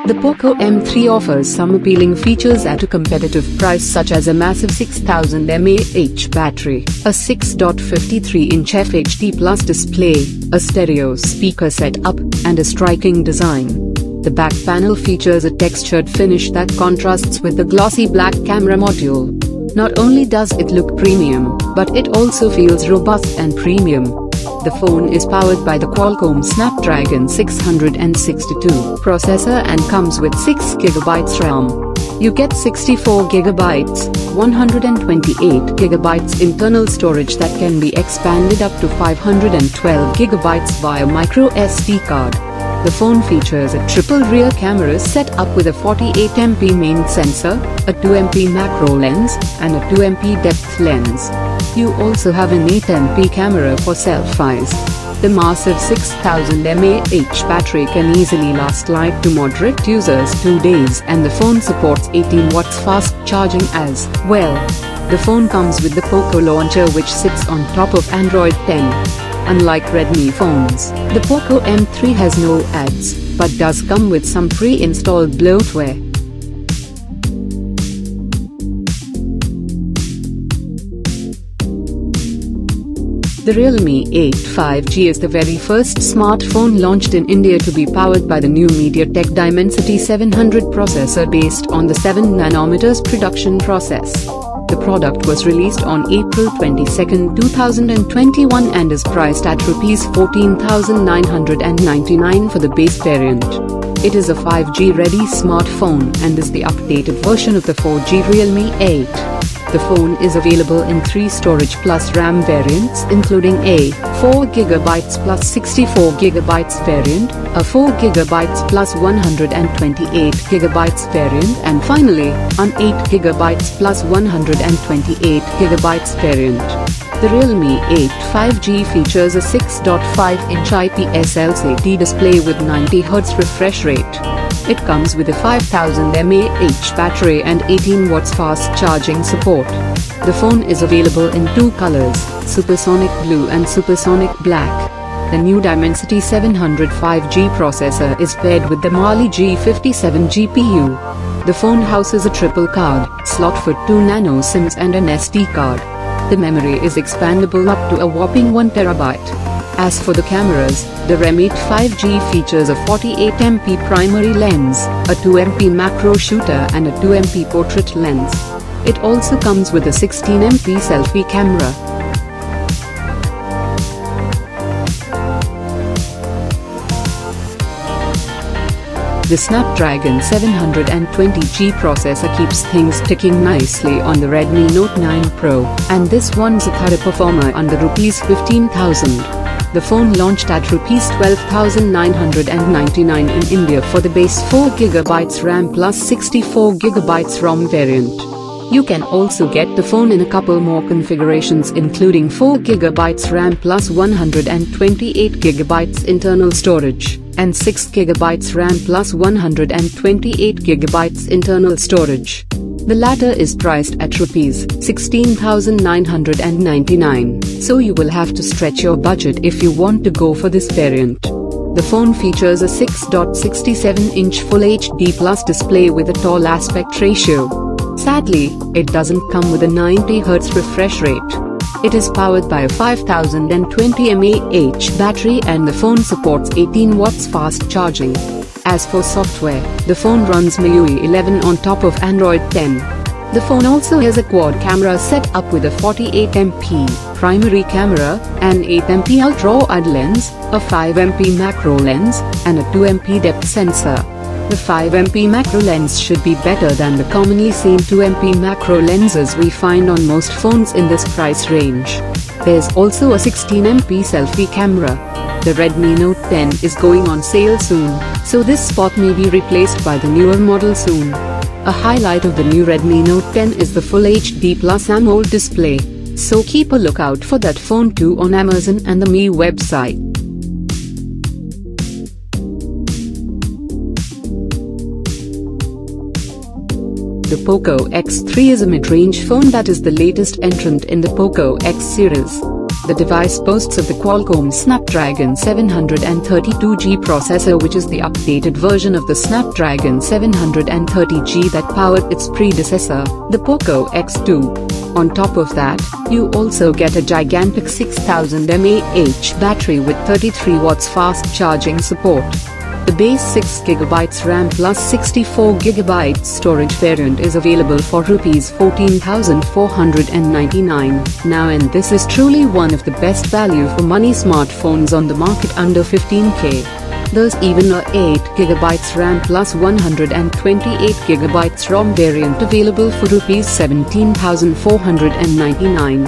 The Poco M3 offers some appealing features at a competitive price, such as a massive 6000 mAh battery, a 6.53-inch FHD Plus display, a stereo speaker setup, and a striking design. The back panel features a textured finish that contrasts with the glossy black camera module. Not only does it look premium, but it also feels robust and premium. The phone is powered by the Qualcomm Snapdragon 662 processor and comes with 6GB RAM. You get 64GB, 128GB internal storage that can be expanded up to 512GB via micro SD card. The phone features a triple rear camera set up with a 48MP main sensor, a 2MP macro lens, and a 2MP depth lens. You also have an 8MP camera for selfies. The massive 6000 mAh battery can easily last light to moderate users 2 days, and the phone supports 18 watts fast charging as well. The phone comes with the Poco launcher, which sits on top of Android 10. Unlike Redmi phones, the Poco M3 has no ads, but does come with some pre-installed bloatware. The Realme 8 5G is the very first smartphone launched in India to be powered by the new MediaTek Dimensity 700 processor based on the 7nm production process. The product was released on April 22, 2021 and is priced at Rs 14,999 for the base variant. It is a 5G-ready smartphone and is the updated version of the 4G Realme 8. The phone is available in 3 storage plus RAM variants, including a 4GB plus 64GB variant, a 4GB plus 128GB variant, and finally, an 8GB plus 128GB variant. The Realme 8 5G features a 6.5-inch IPS LCD display with 90Hz refresh rate. It comes with a 5000 mAh battery and 18 watts fast charging support. The phone is available in 2 colors, Supersonic Blue and Supersonic Black. The new Dimensity 700 5G processor is paired with the Mali G57 GPU. The phone houses a triple card slot for 2 nano SIMs and an SD card. The memory is expandable up to a whopping 1TB. As for the cameras, the Realme 8 5G features a 48MP primary lens, a 2MP macro shooter and a 2MP portrait lens. It also comes with a 16MP selfie camera. The Snapdragon 720G processor keeps things ticking nicely on the Redmi Note 9 Pro, and this one's a thorough performer under Rs 15,000. The phone launched at Rs 12,999 in India for the base 4GB RAM plus 64GB ROM variant. You can also get the phone in a couple more configurations, including 4GB RAM plus 128GB internal storage, and 6GB RAM plus 128GB internal storage. The latter is priced at Rs 16,999, so you will have to stretch your budget if you want to go for this variant. The phone features a 6.67-inch Full HD Plus display with a tall aspect ratio. Sadly, it doesn't come with a 90Hz refresh rate. It is powered by a 5020 mAh battery and the phone supports 18 watts fast charging. As for software, the phone runs MIUI 11 on top of Android 10. The phone also has a quad camera set up with a 48MP primary camera, an 8MP ultra-wide lens, a 5MP macro lens, and a 2MP depth sensor. The 5MP macro lens should be better than the commonly seen 2MP macro lenses we find on most phones in this price range. There's also a 16MP selfie camera. The Redmi Note 10 is going on sale soon, so this spot may be replaced by the newer model soon. A highlight of the new Redmi Note 10 is the Full HD Plus AMOLED display, so keep a lookout for that phone too on Amazon and the Mi website. The Poco X3 is a mid-range phone that is the latest entrant in the Poco X series. The device boasts of the Qualcomm Snapdragon 732G processor, which is the updated version of the Snapdragon 730G that powered its predecessor, the Poco X2. On top of that, you also get a gigantic 6000 mAh battery with 33 watts fast charging support. The base 6GB RAM plus 64GB storage variant is available for Rs 14,499 now, and this is truly one of the best value for money smartphones on the market under 15K. There's even a 8GB RAM plus 128GB ROM variant available for Rs 17,499.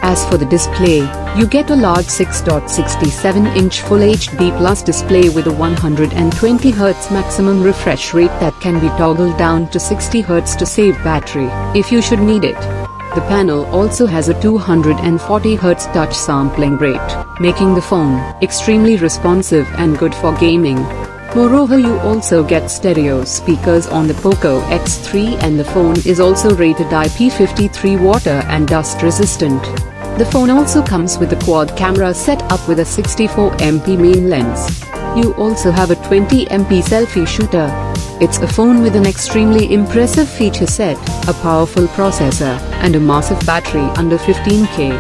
As for the display, you get a large 6.67-inch Full HD Plus display with a 120Hz maximum refresh rate that can be toggled down to 60Hz to save battery, if you should need it. The panel also has a 240Hz touch sampling rate, making the phone extremely responsive and good for gaming. Moreover, you also get stereo speakers on the Poco X3, and the phone is also rated IP53 water and dust resistant. The phone also comes with a quad camera set up with a 64MP main lens. You also have a 20MP selfie shooter. It's a phone with an extremely impressive feature set, a powerful processor, and a massive battery under 15K.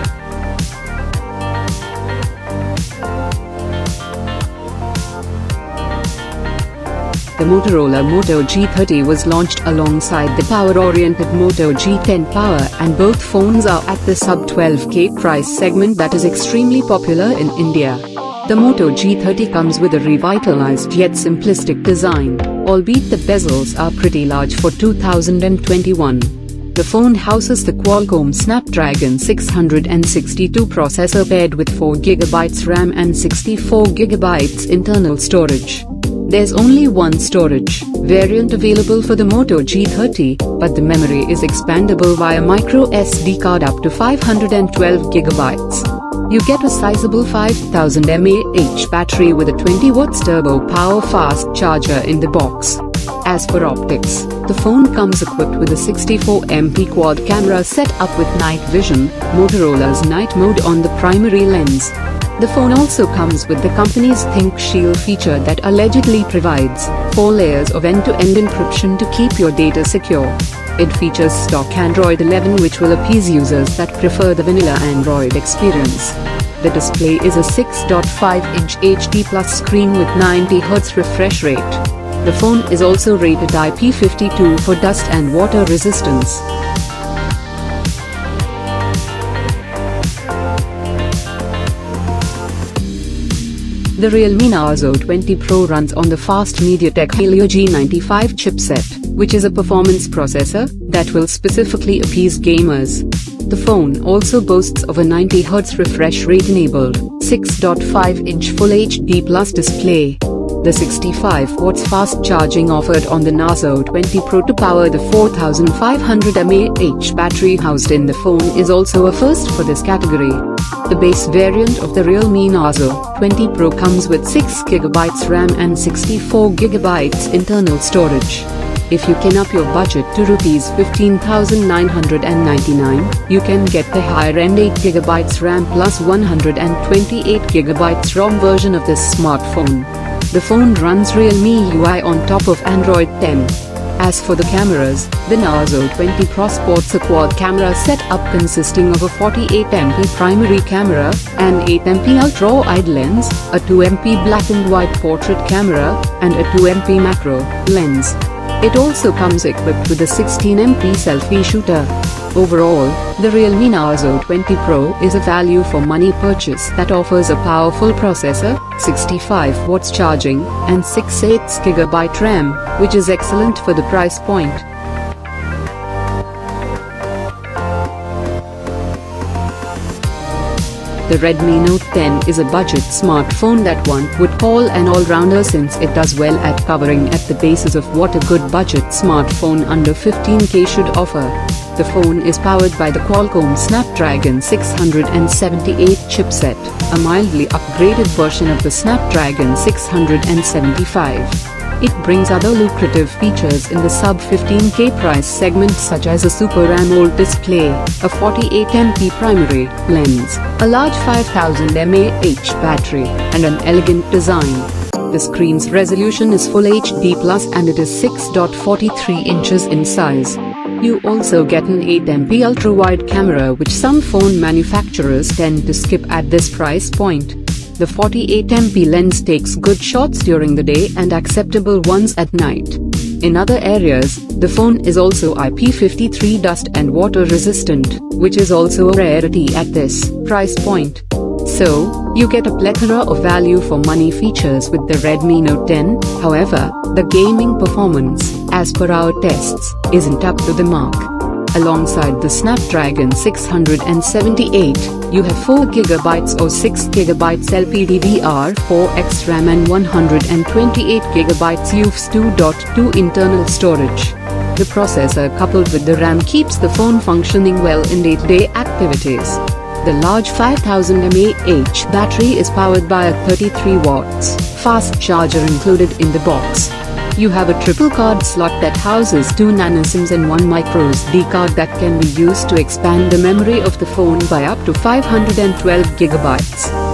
The Motorola Moto G30 was launched alongside the power-oriented Moto G10 Power, and both phones are at the sub-12K price segment that is extremely popular in India. The Moto G30 comes with a revitalized yet simplistic design, albeit the bezels are pretty large for 2021. The phone houses the Qualcomm Snapdragon 662 processor paired with 4GB RAM and 64GB internal storage. There's only one storage variant available for the Moto G30, but the memory is expandable via micro SD card up to 512GB. You get a sizable 5000 mAh battery with a 20 watts turbo power fast charger in the box. As for optics, the phone comes equipped with a 64MP quad camera set up with night vision, Motorola's night mode on the primary lens. The phone also comes with the company's Think Shield feature that allegedly provides 4 layers of end-to-end encryption to keep your data secure. It features stock Android 11, which will appease users that prefer the vanilla Android experience. The display is a 6.5-inch HD Plus screen with 90Hz refresh rate. The phone is also rated IP52 for dust and water resistance. The Realme Narzo 20 Pro runs on the fast MediaTek Helio G95 chipset, which is a performance processor that will specifically appease gamers. The phone also boasts of a 90Hz refresh rate enabled 6.5-inch Full HD Plus display. The 65 watts fast charging offered on the Narzo 20 Pro to power the 4500 mAh battery housed in the phone is also a first for this category. The base variant of the Realme Narzo 20 Pro comes with 6GB RAM and 64GB internal storage. If you can up your budget to Rs 15,999, you can get the higher-end 8GB RAM plus 128GB ROM version of this smartphone. The phone runs Realme UI on top of Android 10. As for the cameras, the Narzo 20 Pro sports a quad camera setup consisting of a 48MP primary camera, an 8MP ultra-wide lens, a 2MP black and white portrait camera, and a 2MP macro lens. It also comes equipped with a 16MP selfie shooter. Overall, the Realme Narzo 20 Pro is a value for money purchase that offers a powerful processor, 65 watts charging, and 6/8GB RAM, which is excellent for the price point. The Redmi Note 10 is a budget smartphone that one would call an all-rounder, since it does well at covering at the basis of what a good budget smartphone under 15K should offer. The phone is powered by the Qualcomm Snapdragon 678 chipset, a mildly upgraded version of the Snapdragon 675. It brings other lucrative features in the sub-15K price segment such as a Super AMOLED display, a 48MP primary lens, a large 5000 mAh battery, and an elegant design. The screen's resolution is Full HD Plus and it is 6.43 inches in size. You also get an 8MP ultra-wide camera which some phone manufacturers tend to skip at this price point. The 48MP lens takes good shots during the day and acceptable ones at night. In other areas, the phone is also IP53 dust and water resistant, which is also a rarity at this price point. So, you get a plethora of value for money features with the Redmi Note 10, however, the gaming performance, as per our tests, isn't up to the mark. Alongside the Snapdragon 678, you have 4GB or 6GB LPDDR4X RAM and 128GB UFS 2.2 internal storage. The processor coupled with the RAM keeps the phone functioning well in day-to-day activities. The large 5000 mAh battery is powered by a 33 watts fast charger included in the box. You have a triple card slot that houses 2 nano SIMs and 1 micro SD card that can be used to expand the memory of the phone by up to 512GB.